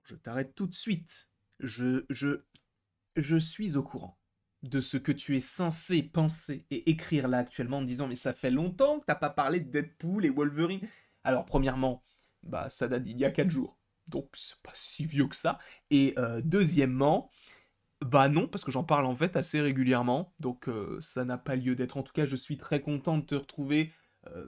je t'arrête tout de suite. Je suis au courant de ce que tu es censé penser et écrire là actuellement en me disant mais ça fait longtemps que t'as pas parlé de Deadpool et Wolverine. Alors premièrement, bah ça date d'il y a 4 jours, donc c'est pas si vieux que ça. Et deuxièmement, bah non, parce que j'en parle en fait assez régulièrement, donc ça n'a pas lieu d'être. En tout cas, je suis très content de te retrouver,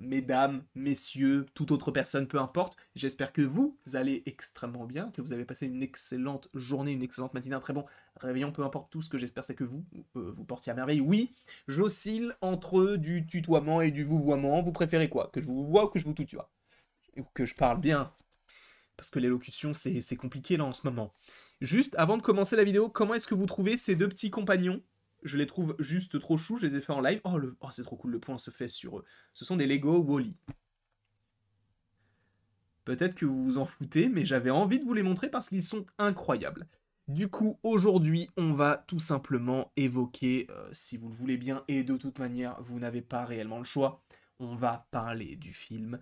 mesdames, messieurs, toute autre personne, peu importe. J'espère que vous allez extrêmement bien, que vous avez passé une excellente journée, une excellente matinée, un très bon réveillon, peu importe. Tout ce que j'espère, c'est que vous vous portiez à merveille. Oui, j'oscille entre du tutoiement et du vouvoiement. Vous préférez quoi? Que je vous vois ou que je vous tutoie? Ou que je parle bien? Parce que l'élocution, c'est compliqué là en ce moment. Juste, avant de commencer la vidéo, comment est-ce que vous trouvez ces deux petits compagnons? Je les trouve juste trop choux, je les ai fait en live. Oh, c'est trop cool, le point se fait sur eux. Ce sont des Lego Wally. Peut-être que vous vous en foutez, mais j'avais envie de vous les montrer parce qu'ils sont incroyables. Du coup, aujourd'hui, on va tout simplement évoquer, si vous le voulez bien, et de toute manière, vous n'avez pas réellement le choix, on va parler du film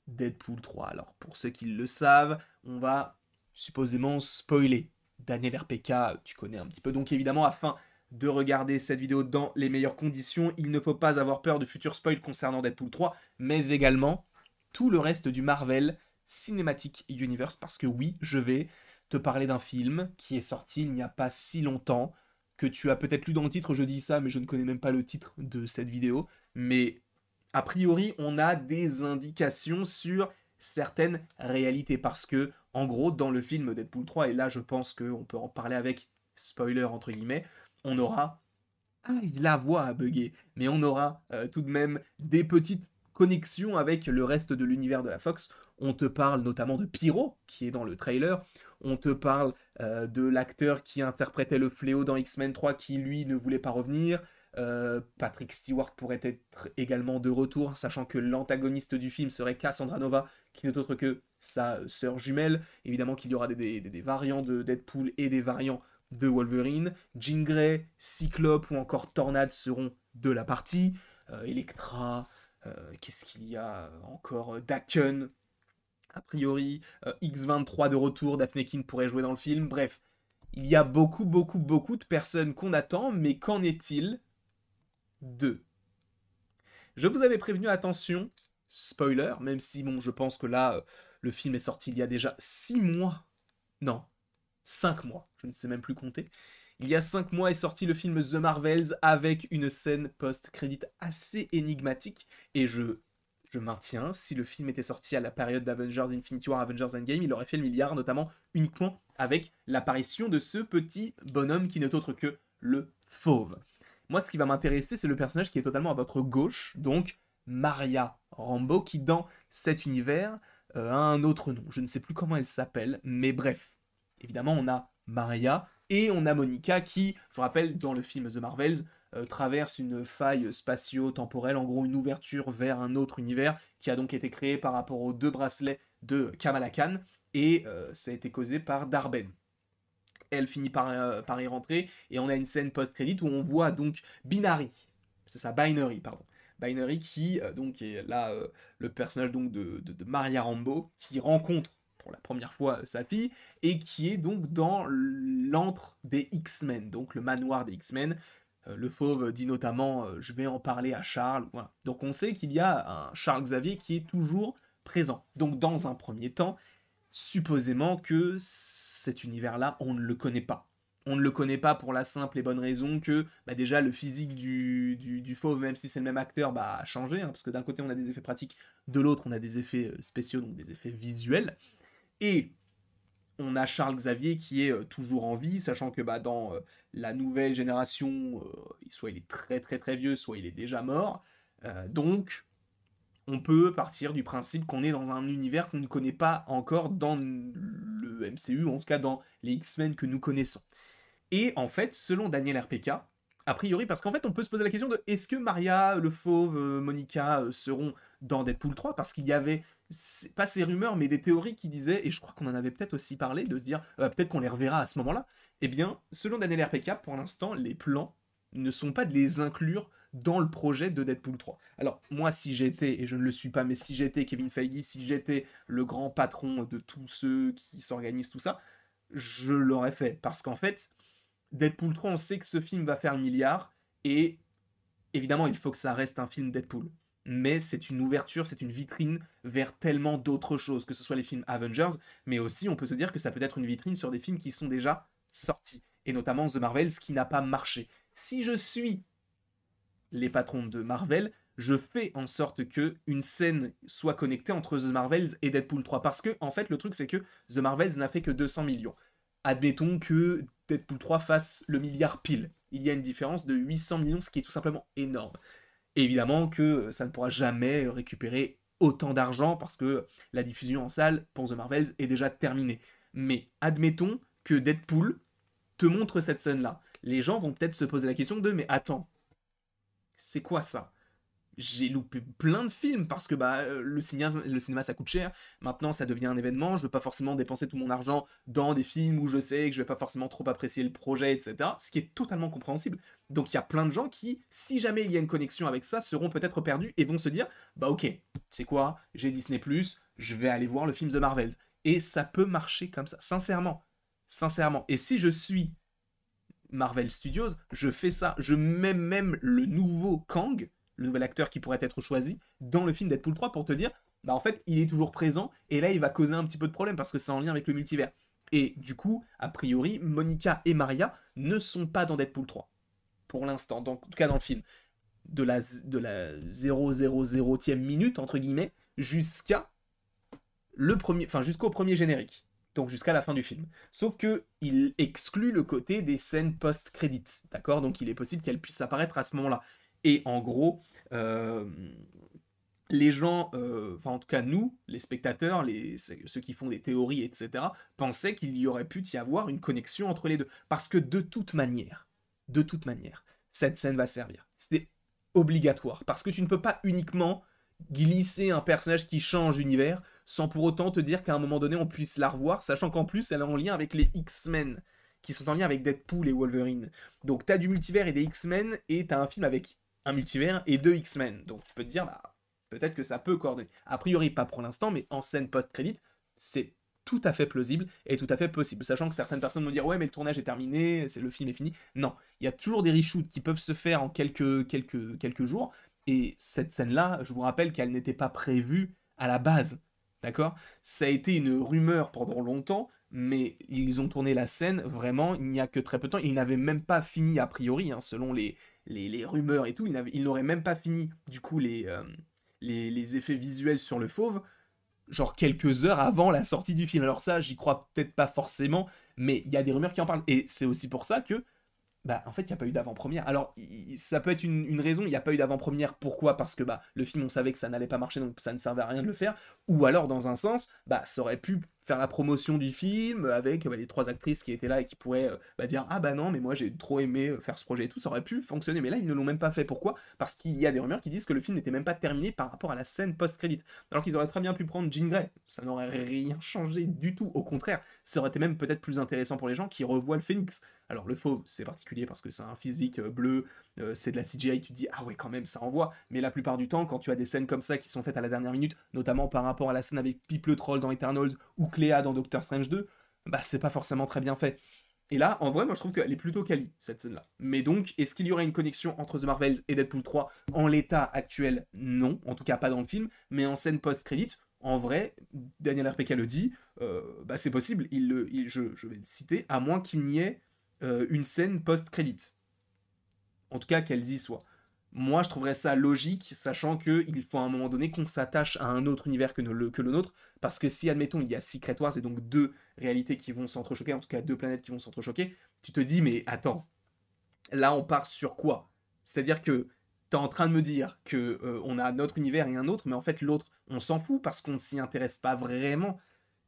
Deadpool 3. Alors, pour ceux qui le savent, on va supposément spoiler. Daniel RPK, tu connais un petit peu. Donc, évidemment, afin de regarder cette vidéo dans les meilleures conditions, il ne faut pas avoir peur de futurs spoils concernant Deadpool 3, mais également tout le reste du Marvel Cinematic Universe, parce que oui, je vais te parler d'un film qui est sorti il n'y a pas si longtemps, que tu as peut-être lu dans le titre, je dis ça, mais je ne connais même pas le titre de cette vidéo, mais a priori, on a des indications sur certaines réalités, parce que, en gros, dans le film Deadpool 3, et là je pense qu'on peut en parler avec spoiler entre guillemets, on aura... Ah, la voix a bugué, mais on aura tout de même des petites connexion avec le reste de l'univers de la Fox. On te parle notamment de Pyro, qui est dans le trailer. On te parle de l'acteur qui interprétait le fléau dans X-Men 3, qui lui ne voulait pas revenir. Patrick Stewart pourrait être également de retour, sachant que l'antagoniste du film serait Cassandra Nova, qui n'est autre que sa sœur jumelle. Évidemment qu'il y aura des variants de Deadpool et des variants de Wolverine. Jean Grey, Cyclope ou encore Tornade seront de la partie. Electra, qu'est-ce qu'il y a encore? Daken, a priori. X23 de retour, Daphne King pourrait jouer dans le film. Bref, il y a beaucoup, beaucoup, beaucoup de personnes qu'on attend, mais qu'en est-il de... Je vous avais prévenu, attention, spoiler, même si, bon, je pense que là, le film est sorti il y a déjà 6 mois. Non, 5 mois, je ne sais même plus compter. Il y a 5 mois est sorti le film The Marvels avec une scène post-crédit assez énigmatique. Et je maintiens, si le film était sorti à la période d'Avengers Infinity War, Avengers Endgame, il aurait fait le milliard, notamment uniquement avec l'apparition de ce petit bonhomme qui n'est autre que le Fauve. Moi, ce qui va m'intéresser, c'est le personnage qui est totalement à votre gauche, donc Maria Rambeau, qui dans cet univers a un autre nom. Je ne sais plus comment elle s'appelle, mais bref. Évidemment, on a Maria et on a Monica qui, je vous rappelle, dans le film The Marvels, traverse une faille spatio-temporelle, en gros une ouverture vers un autre univers qui a donc été créé par rapport aux deux bracelets de Kamala Khan, et ça a été causé par Darben. Elle finit par y rentrer, et on a une scène post-crédit où on voit donc Binary, c'est ça, Binary, pardon. Binary qui donc est là le personnage donc de Maria Rambeau qui rencontre pour la première fois sa fille et qui est donc dans l'antre des X-Men, donc le manoir des X-Men. Le Fauve dit notamment je vais en parler à Charles. Voilà. Donc on sait qu'il y a un Charles Xavier qui est toujours présent. Donc dans un premier temps, supposément que cet univers-là, on ne le connaît pas. On ne le connaît pas pour la simple et bonne raison que bah déjà le physique du Fauve, même si c'est le même acteur, bah, a changé, hein, parce que d'un côté on a des effets pratiques, de l'autre on a des effets spéciaux, donc des effets visuels. Et on a Charles Xavier qui est toujours en vie, sachant que bah, dans la nouvelle génération, soit il est très très très vieux, soit il est déjà mort. Donc on peut partir du principe qu'on est dans un univers qu'on ne connaît pas encore dans le MCU, ou en tout cas dans les X-Men que nous connaissons. Et en fait, selon Daniel RPK, a priori, parce qu'en fait, on peut se poser la question de est-ce que Maria, le Fauve, Monica seront dans Deadpool 3, parce qu'il y avait, pas ces rumeurs, mais des théories qui disaient, et je crois qu'on en avait peut-être aussi parlé, de se dire peut-être qu'on les reverra à ce moment-là. Eh bien, selon Daniel RPK, pour l'instant, les plans ne sont pas de les inclure dans le projet de Deadpool 3. Alors, moi, si j'étais, et je ne le suis pas, mais si j'étais Kevin Feige, si j'étais le grand patron de tous ceux qui s'organisent tout ça, je l'aurais fait. Parce qu'en fait, Deadpool 3, on sait que ce film va faire le milliard, et évidemment, il faut que ça reste un film Deadpool. Mais c'est une ouverture, c'est une vitrine vers tellement d'autres choses, que ce soit les films Avengers, mais aussi on peut se dire que ça peut être une vitrine sur des films qui sont déjà sortis, et notamment The Marvels qui n'a pas marché. Si je suis les patrons de Marvel, je fais en sorte que une scène soit connectée entre The Marvels et Deadpool 3. Parce que, en fait, le truc, c'est que The Marvels n'a fait que 200 millions. Admettons que Deadpool 3 fasse le milliard pile. Il y a une différence de 800 millions, ce qui est tout simplement énorme. Évidemment que ça ne pourra jamais récupérer autant d'argent parce que la diffusion en salle pour The Marvels est déjà terminée. Mais admettons que Deadpool te montre cette scène-là. Les gens vont peut-être se poser la question de mais attends, c'est quoi ça? J'ai loupé plein de films parce que le cinéma ça coûte cher. Maintenant ça devient un événement. Je veux pas forcément dépenser tout mon argent dans des films où je sais que je vais pas forcément trop apprécier le projet, etc. Ce qui est totalement compréhensible. Donc il y a plein de gens qui, si jamais il y a une connexion avec ça, seront peut-être perdus et vont se dire bah ok, c'est quoi? J'ai Disney+, je vais aller voir le film The Marvels. Et ça peut marcher comme ça, sincèrement. Sincèrement. Et si je suis Marvel Studios, je fais ça. Je mets même le nouveau Kang, le nouvel acteur qui pourrait être choisi, dans le film Deadpool 3 pour te dire, bah en fait, il est toujours présent et là, il va causer un petit peu de problème parce que c'est en lien avec le multivers. Et du coup, a priori, Monica et Maria ne sont pas dans Deadpool 3 pour l'instant, en tout cas dans le film. De la 000e minute, entre guillemets, jusqu'au premier générique. Donc jusqu'à la fin du film. Sauf que il exclut le côté des scènes post-crédits, d'accord? Donc il est possible qu'elles puissent apparaître à ce moment-là. Et en gros, euh, les gens, enfin en tout cas nous, les spectateurs, ceux qui font des théories, etc., pensaient qu'il y aurait pu y avoir une connexion entre les deux. Parce que de toute manière, cette scène va servir. C'est obligatoire. Parce que tu ne peux pas uniquement glisser un personnage qui change d'univers sans pour autant te dire qu'à un moment donné on puisse la revoir, sachant qu'en plus elle est en lien avec les X-Men, qui sont en lien avec Deadpool et Wolverine. Donc t'as du multivers et des X-Men, et t'as un film avec un multivers et deux X-Men. Donc tu peux te dire, bah, peut-être que ça peut coordonner. A priori pas pour l'instant, mais en scène post-crédit, c'est tout à fait plausible et tout à fait possible. Sachant que certaines personnes vont dire ouais mais le tournage est terminé, le film est fini. Non, il y a toujours des reshoots qui peuvent se faire en quelques jours. Et cette scène-là, je vous rappelle qu'elle n'était pas prévue à la base. D'accord? Ça a été une rumeur pendant longtemps, mais ils ont tourné la scène vraiment il n'y a que très peu de temps. Ils n'avaient même pas fini, a priori, hein, selon les rumeurs et tout, ils n'auraient même pas fini, du coup, les effets visuels sur le fauve, genre quelques heures avant la sortie du film. Alors ça, j'y crois peut-être pas forcément, mais il y a des rumeurs qui en parlent. Et c'est aussi pour ça que bah, en fait, il n'y a pas eu d'avant-première. Alors, ça peut être une raison, il n'y a pas eu d'avant-première. Pourquoi? Parce que bah, le film, on savait que ça n'allait pas marcher, donc ça ne servait à rien de le faire. Ou alors, dans un sens, bah, ça aurait pu faire la promotion du film avec les trois actrices qui étaient là et qui pourraient dire ah bah non, mais moi j'ai trop aimé faire ce projet et tout, ça aurait pu fonctionner. Mais là, ils ne l'ont même pas fait. Pourquoi? Parce qu'il y a des rumeurs qui disent que le film n'était même pas terminé par rapport à la scène post-crédit. Alors qu'ils auraient très bien pu prendre Jean Grey. Ça n'aurait rien changé du tout. Au contraire, ça aurait été même peut-être plus intéressant pour les gens qui revoient le Phénix. Alors le fauve, c'est particulier parce que c'est un physique bleu, c'est de la CGI, tu te dis ah ouais quand même ça envoie, mais la plupart du temps quand tu as des scènes comme ça qui sont faites à la dernière minute, notamment par rapport à la scène avec Pip le Troll dans Eternals ou Cléa dans Doctor Strange 2, bah c'est pas forcément très bien fait. Et là, en vrai, moi je trouve qu'elle est plutôt quali, cette scène-là. Mais donc, est-ce qu'il y aurait une connexion entre The Marvels et Deadpool 3 en l'état actuel? Non, en tout cas pas dans le film, mais en scène post-crédit, en vrai, Daniel RPK le dit, bah c'est possible, je vais le citer, à moins qu'il n'y ait une scène post-crédit. En tout cas, qu'elles y soient. Moi, je trouverais ça logique, sachant qu'il faut à un moment donné qu'on s'attache à un autre univers que le nôtre, parce que si, admettons, il y a Secret Wars, et donc deux réalités qui vont s'entrechoquer, en tout cas deux planètes qui vont s'entrechoquer, tu te dis, mais attends, là on part sur quoi? C'est-à-dire que t'es en train de me dire que on a notre univers et un autre, mais en fait l'autre, on s'en fout parce qu'on ne s'y intéresse pas vraiment.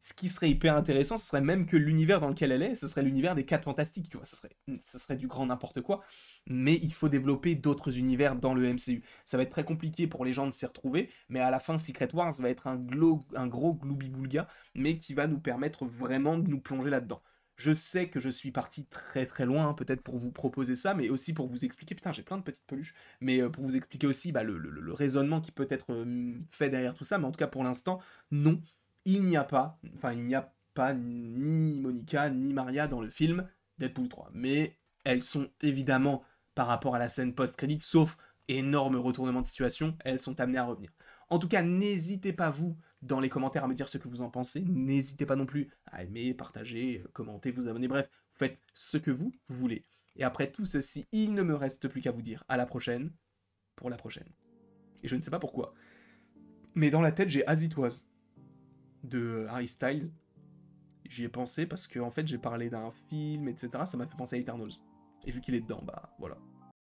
Ce qui serait hyper intéressant, ce serait même que l'univers dans lequel elle est, ce serait l'univers des 4 Fantastiques, tu vois, ce serait du grand n'importe quoi, mais il faut développer d'autres univers dans le MCU. Ça va être très compliqué pour les gens de s'y retrouver, mais à la fin, Secret Wars va être un gros gloubi-boulga, mais qui va nous permettre vraiment de nous plonger là-dedans. Je sais que je suis parti très très loin, hein, peut-être pour vous proposer ça, mais aussi pour vous expliquer, putain j'ai plein de petites peluches, mais pour vous expliquer aussi bah, le raisonnement qui peut être fait derrière tout ça, mais en tout cas pour l'instant, non, il n'y a pas, enfin il n'y a pas ni Monica ni Maria dans le film Deadpool 3. Mais elles sont évidemment, par rapport à la scène post-crédit, sauf énorme retournement de situation, elles sont amenées à revenir. En tout cas, n'hésitez pas, vous, dans les commentaires, à me dire ce que vous en pensez. N'hésitez pas non plus à aimer, partager, commenter, vous abonner, bref, vous faites ce que vous voulez. Et après tout ceci, il ne me reste plus qu'à vous dire à la prochaine, pour la prochaine. Et je ne sais pas pourquoi, mais dans la tête, j'ai As It Was de Harry Styles. J'y ai pensé parce que en fait, j'ai parlé d'un film, etc. Ça m'a fait penser à Eternals. Et vu qu'il est dedans, bah voilà.